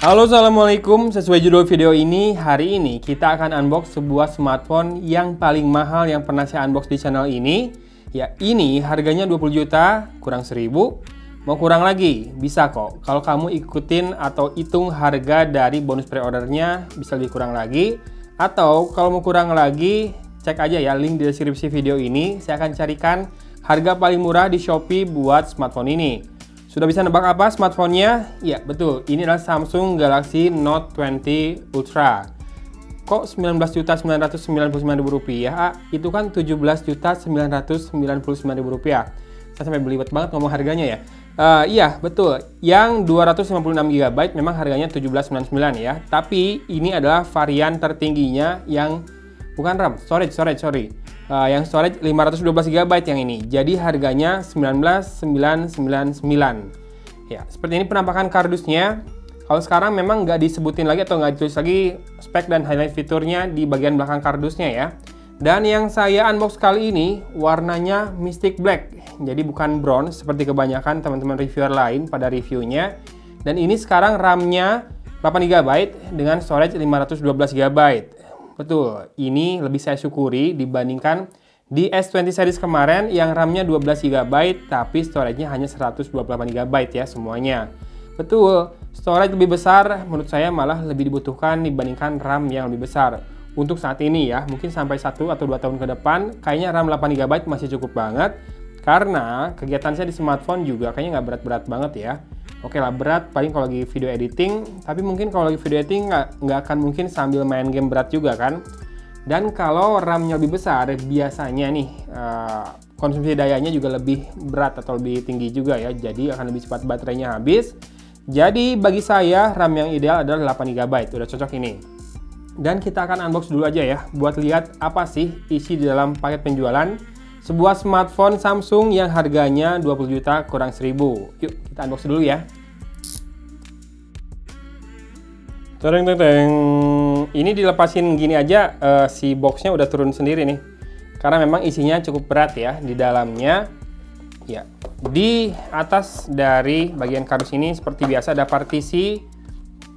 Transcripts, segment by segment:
Halo, assalamualaikum. Sesuai judul video ini, hari ini kita akan unbox sebuah smartphone yang paling mahal yang pernah saya unbox di channel ini. Ya, ini harganya 20 juta, kurang 1000. Mau kurang lagi? Bisa kok. Kalau kamu ikutin atau hitung harga dari bonus pre-ordernya, bisa lebih kurang lagi. Atau kalau mau kurang lagi, cek aja ya link di deskripsi video ini. Saya akan carikan harga paling murah di Shopee buat smartphone ini. Sudah bisa nebak apa smartphone-nya? Ya, betul. Ini adalah Samsung Galaxy Note 20 Ultra. Kok 19.999.000 rupiah? Itu kan 17.999.000 rupiah. Saya sampai belibet banget ngomong harganya ya. Iya, betul. Yang 256 GB memang harganya 1799 ya. Tapi ini adalah varian tertingginya yang bukan RAM, storage. Yang storage 512 GB yang ini. Jadi harganya 19.999. Ya, seperti ini penampakan kardusnya. Kalau sekarang memang nggak disebutin lagi atau nggak ditulis lagi spek dan highlight fiturnya di bagian belakang kardusnya ya. Dan yang saya unbox kali ini warnanya Mystic Black. Jadi bukan bronze seperti kebanyakan teman-teman reviewer lain pada reviewnya. Dan ini sekarang RAM-nya 8 GB dengan storage 512 GB. Betul, ini lebih saya syukuri dibandingkan di S20 series kemarin yang RAM-nya 12 GB tapi storage-nya hanya 128 GB ya semuanya. Betul, storage lebih besar menurut saya malah lebih dibutuhkan dibandingkan RAM yang lebih besar. Untuk saat ini ya, mungkin sampai 1 atau 2 tahun ke depan, kayaknya RAM 8 GB masih cukup banget. Karena kegiatan saya di smartphone juga kayaknya nggak berat-berat banget ya. Oke lah, berat paling kalau lagi video editing, tapi mungkin kalau lagi video editing nggak akan mungkin sambil main game berat juga kan. Dan kalau RAM-nya lebih besar, biasanya nih konsumsi dayanya juga lebih berat atau lebih tinggi juga ya. Jadi akan lebih cepat baterainya habis. Jadi bagi saya RAM yang ideal adalah 8 GB, udah cocok ini. Dan kita akan unbox dulu aja ya, buat lihat apa sih isi di dalam paket penjualan sebuah smartphone Samsung yang harganya 20 juta kurang 1000. Yuk kita unbox dulu ya. Teng. Ini dilepasin gini aja, si boxnya udah turun sendiri nih. Karena memang isinya cukup berat ya di dalamnya. Ya, di atas dari bagian kardus ini seperti biasa ada partisi.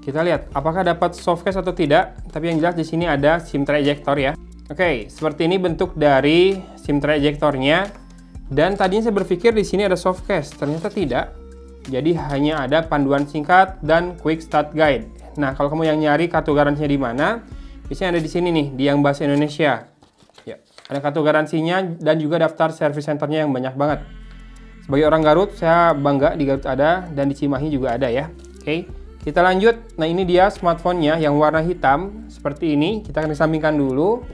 Kita lihat apakah dapat softcase atau tidak. Tapi yang jelas di sini ada SIM tray ejector ya. Oke, seperti ini bentuk dari SIM tray ejectornya. Dan tadinya saya berpikir di sini ada softcase, ternyata tidak. Jadi hanya ada panduan singkat dan quick start guide. Nah, kalau kamu yang nyari kartu garansinya di mana, biasanya ada di sini nih, di yang bahasa Indonesia. Ya, ada kartu garansinya dan juga daftar service centernya yang banyak banget. Sebagai orang Garut, saya bangga di Garut ada dan di Cimahi juga ada ya. Oke, kita lanjut. Nah, ini dia smartphone-nya yang warna hitam seperti ini. Kita akan kesampingkan dulu.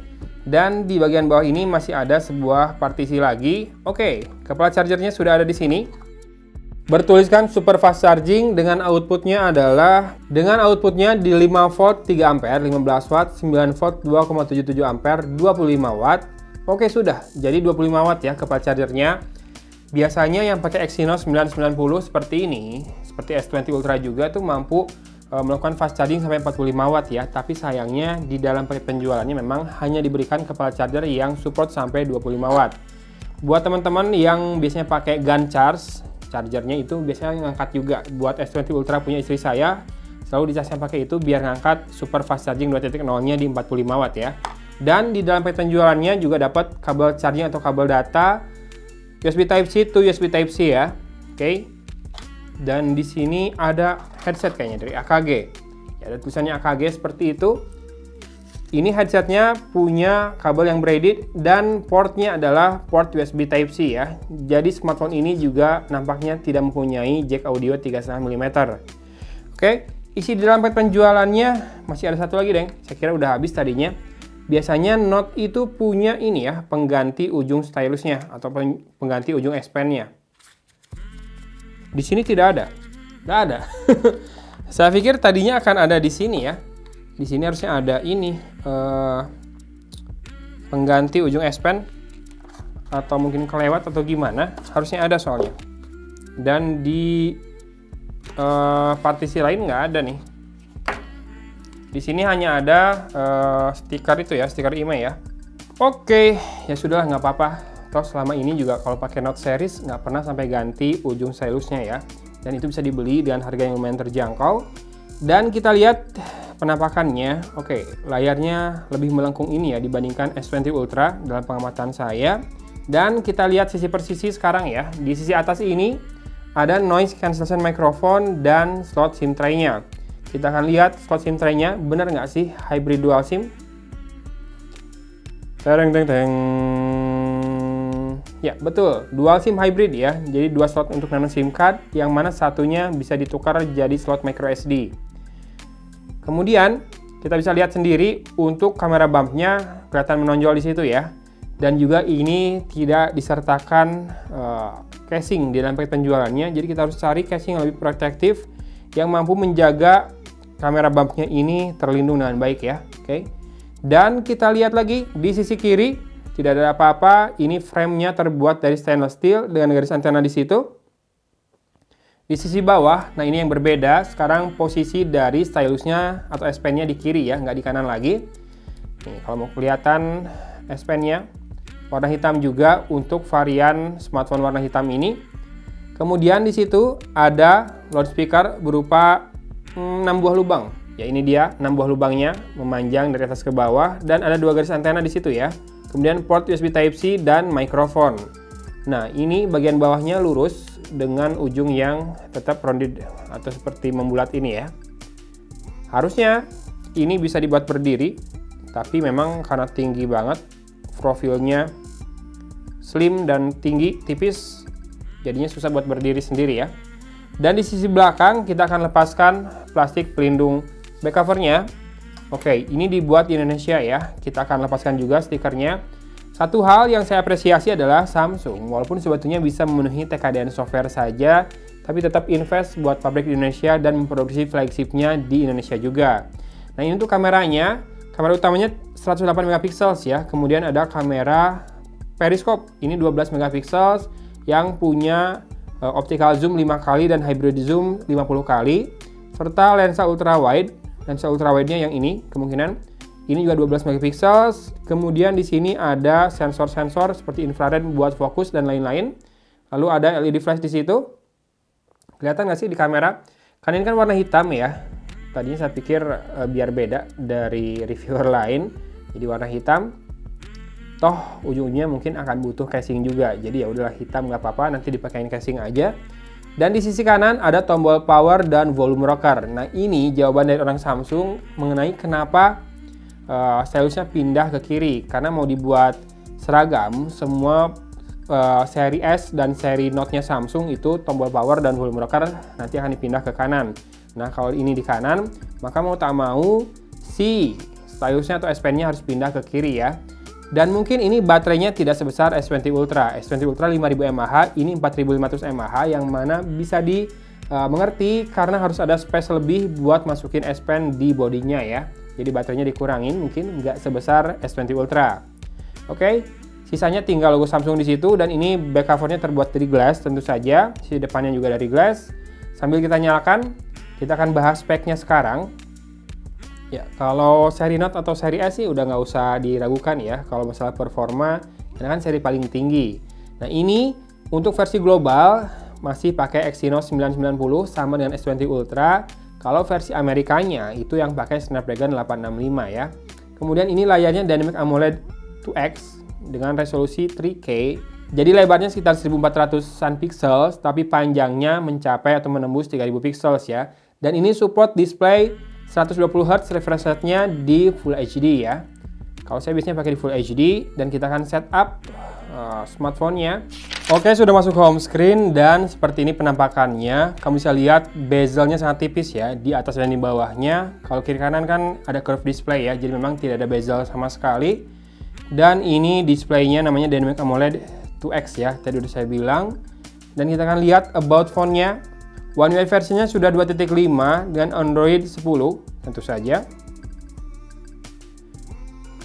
Dan di bagian bawah ini masih ada sebuah partisi lagi. Oke, kepala chargernya sudah ada di sini. Bertuliskan super fast charging dengan outputnya adalah di 5 volt 3 ampere, 15 watt, 9 volt 2,77 ampere, 25 watt. Oke, sudah. Jadi 25 watt ya kepala chargernya. Biasanya yang pakai Exynos 990 seperti ini, seperti S20 Ultra juga tuh mampu melakukan fast charging sampai 45 watt ya. Tapi sayangnya di dalam paket penjualannya memang hanya diberikan kepala charger yang support sampai 25 watt. Buat teman-teman yang biasanya pakai gun charge, chargernya itu biasanya ngangkat juga. Buat S20 Ultra punya istri saya, selalu dicasnya pakai itu biar ngangkat super fast charging 2.0-nya di 45 watt ya. Dan di dalam paket penjualannya juga dapat kabel charging atau kabel data USB Type-C to USB Type-C ya. Oke. Dan di sini ada headset kayaknya dari AKG. Ya, ada tulisannya AKG seperti itu. Ini headsetnya punya kabel yang braided dan portnya adalah port USB Type-C ya. Jadi smartphone ini juga nampaknya tidak mempunyai jack audio 3,5 mm. Oke, isi di dalam paket penjualannya masih ada satu lagi deng. Saya kira udah habis tadinya. Biasanya Note itu punya ini ya, pengganti ujung stylusnya atau pengganti ujung S Pen-nya. Di sini tidak ada. Nggak ada. Saya pikir tadinya akan ada di sini ya. Di sini harusnya ada ini pengganti ujung S Pen atau mungkin kelewat atau gimana, harusnya ada soalnya. Dan di partisi lain nggak ada nih. Di sini hanya ada stiker itu ya, stiker email ya. Oke, ya sudah nggak apa-apa. Toh selama ini juga kalau pakai Note series nggak pernah sampai ganti ujung stylusnya ya. Dan itu bisa dibeli dengan harga yang lumayan terjangkau. Dan kita lihat penampakannya. Oke, layarnya lebih melengkung ini ya dibandingkan S20 Ultra dalam pengamatan saya. Dan kita lihat sisi per sisi sekarang ya. Di sisi atas ini ada noise cancellation microphone dan slot SIM tray-nya. Kita akan lihat slot SIM tray-nya, benar nggak sih hybrid dual SIM? Tereng teng teng. Ya, betul. Dual SIM hybrid ya. Jadi dua slot untuk nano SIM card yang mana satunya bisa ditukar jadi slot micro SD. Kemudian kita bisa lihat sendiri untuk kamera bumpnya kelihatan menonjol di situ ya. Dan juga ini tidak disertakan casing di dalam paket penjualannya. Jadi kita harus cari casing yang lebih protektif yang mampu menjaga kamera bumpnya ini terlindung dengan baik ya. Oke. Dan kita lihat lagi di sisi kiri tidak ada apa-apa. Ini frame-nya terbuat dari stainless steel dengan garis antena di situ. Di sisi bawah, nah ini yang berbeda. Sekarang posisi dari stylusnya atau S Pen-nya di kiri ya, nggak di kanan lagi. Nih, kalau mau kelihatan S Pen-nya warna hitam juga untuk varian smartphone warna hitam ini. Kemudian di situ ada loudspeaker berupa 6 buah lubang. Ya ini dia 6 buah lubangnya memanjang dari atas ke bawah dan ada 2 garis antena di situ ya. Kemudian port USB Type-C dan mikrofon. Nah, ini bagian bawahnya lurus dengan ujung yang tetap rounded atau seperti membulat ini ya. Harusnya ini bisa dibuat berdiri, tapi memang karena tinggi banget, profilnya slim dan tinggi, tipis, jadinya susah buat berdiri sendiri ya. Dan di sisi belakang kita akan lepaskan plastik pelindung back covernya. Oke, ini dibuat di Indonesia ya. Kita akan lepaskan juga stikernya. Satu hal yang saya apresiasi adalah Samsung, walaupun sebetulnya bisa memenuhi TKDN software saja, tapi tetap invest buat pabrik di Indonesia dan memproduksi flagshipnya di Indonesia juga. Nah, ini untuk kameranya. Kamera utamanya 108 megapiksel ya. Kemudian ada kamera periscope. Ini 12 megapiksel yang punya optical zoom 5 kali dan hybrid zoom 50 kali serta lensa ultra wide. Lensa ultra wide-nya yang ini kemungkinan ini juga 12 megapiksel. Kemudian di sini ada sensor-sensor seperti infrared buat fokus dan lain-lain. Lalu ada LED flash di situ. Kelihatan nggak sih di kamera? Kan ini kan warna hitam ya. Tadinya saya pikir biar beda dari reviewer lain. Jadi warna hitam. Toh ujungnya mungkin akan butuh casing juga. Jadi ya udahlah hitam nggak apa-apa, nanti dipakein casing aja. Dan di sisi kanan ada tombol power dan volume rocker. Nah ini jawaban dari orang Samsung mengenai kenapa stylusnya pindah ke kiri. Karena mau dibuat seragam, semua seri S dan seri Note-nya Samsung itu tombol power dan volume rocker nanti akan dipindah ke kanan. Nah kalau ini di kanan, maka mau tak mau si stylusnya atau S Pen-nya harus pindah ke kiri ya. Dan mungkin ini baterainya tidak sebesar S20 Ultra. S20 Ultra 5000 mAh, ini 4500 mAh yang mana bisa dimengerti karena harus ada space lebih buat masukin S Pen di bodinya ya. Jadi baterainya dikurangin, mungkin nggak sebesar S20 Ultra. Oke, sisanya tinggal logo Samsung di situ dan ini back covernya terbuat dari glass tentu saja. Sisi depannya juga dari glass. Sambil kita nyalakan, kita akan bahas speknya sekarang. Ya, kalau seri Note atau seri S sih udah nggak usah diragukan ya. Kalau masalah performa, ini kan seri paling tinggi. Nah ini untuk versi global masih pakai Exynos 990 sama dengan S20 Ultra. Kalau versi Amerikanya itu yang pakai Snapdragon 865 ya. Kemudian ini layarnya Dynamic AMOLED 2X dengan resolusi 3K. Jadi lebarnya sekitar 1400-an pixels, tapi panjangnya mencapai atau menembus 3000 pixels ya. Dan ini support display 120Hz refresh rate-nya di Full HD ya. Kalau saya biasanya pakai di Full HD dan kita akan setup smartphone-nya. Oke, sudah masuk ke home screen dan seperti ini penampakannya. Kamu bisa lihat bezelnya sangat tipis ya di atas dan di bawahnya. Kalau kiri kanan kan ada curve display ya, jadi memang tidak ada bezel sama sekali. Dan ini displaynya namanya Dynamic AMOLED 2X ya, tadi udah saya bilang. Dan kita akan lihat about phone-nya. One UI versinya sudah 2.5 dengan Android 10 tentu saja.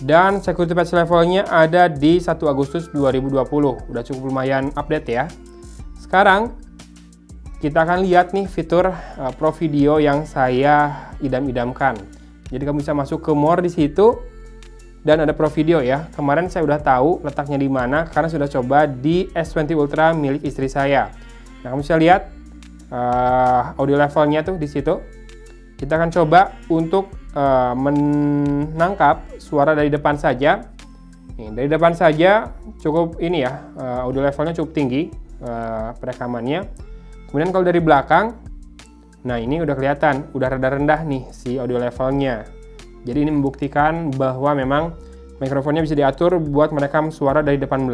Dan security patch levelnya ada di 1 Agustus 2020. Udah cukup lumayan update ya. Sekarang kita akan lihat nih fitur Pro Video yang saya idam-idamkan. Jadi kamu bisa masuk ke more di situ dan ada Pro Video ya. Kemarin saya udah tahu letaknya di mana karena sudah coba di S20 Ultra milik istri saya. Nah, kamu bisa lihat audio levelnya tuh di situ. Kita akan coba untuk menangkap suara dari depan saja. Nih, dari depan saja cukup ini ya, audio levelnya cukup tinggi perekamannya. Kemudian kalau dari belakang, nah ini udah kelihatan, udah rada rendah nih si audio levelnya. Jadi ini membuktikan bahwa memang mikrofonnya bisa diatur buat merekam suara dari depan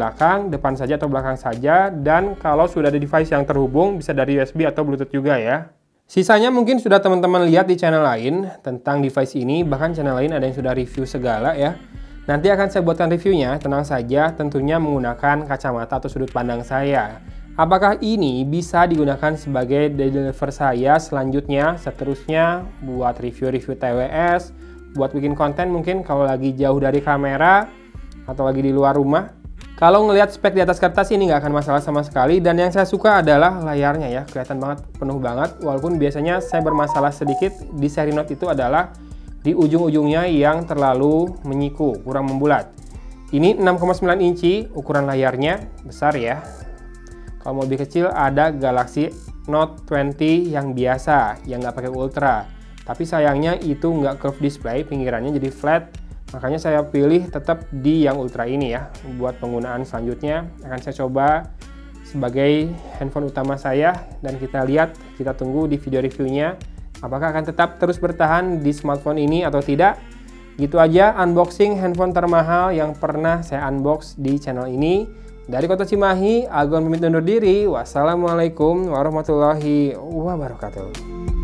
saja atau belakang saja. Dan kalau sudah ada device yang terhubung, bisa dari USB atau Bluetooth juga ya. Sisanya mungkin sudah teman-teman lihat di channel lain tentang device ini, bahkan channel lain ada yang sudah review segala ya. Nanti akan saya buatkan reviewnya, tenang saja, tentunya menggunakan kacamata atau sudut pandang saya. Apakah ini bisa digunakan sebagai deliver saya seterusnya buat review-review TWS, buat bikin konten mungkin kalau lagi jauh dari kamera atau lagi di luar rumah. Kalau ngelihat spek di atas kertas ini nggak akan masalah sama sekali, dan yang saya suka adalah layarnya ya, kelihatan banget, penuh banget, walaupun biasanya saya bermasalah sedikit di seri Note itu adalah di ujung-ujungnya yang terlalu menyiku, kurang membulat. Ini 6,9 inci ukuran layarnya, besar ya. Kalau mau lebih kecil ada Galaxy Note 20 yang biasa, yang nggak pakai Ultra. Tapi sayangnya itu nggak curved display, pinggirannya jadi flat. Makanya saya pilih tetap di yang Ultra ini ya. Buat penggunaan selanjutnya akan saya coba sebagai handphone utama saya. Dan kita lihat, kita tunggu di video reviewnya. Apakah akan tetap terus bertahan di smartphone ini atau tidak. Gitu aja unboxing handphone termahal yang pernah saya unbox di channel ini. Dari Kota Cimahi, Agon pamit undur diri. Wassalamualaikum warahmatullahi wabarakatuh.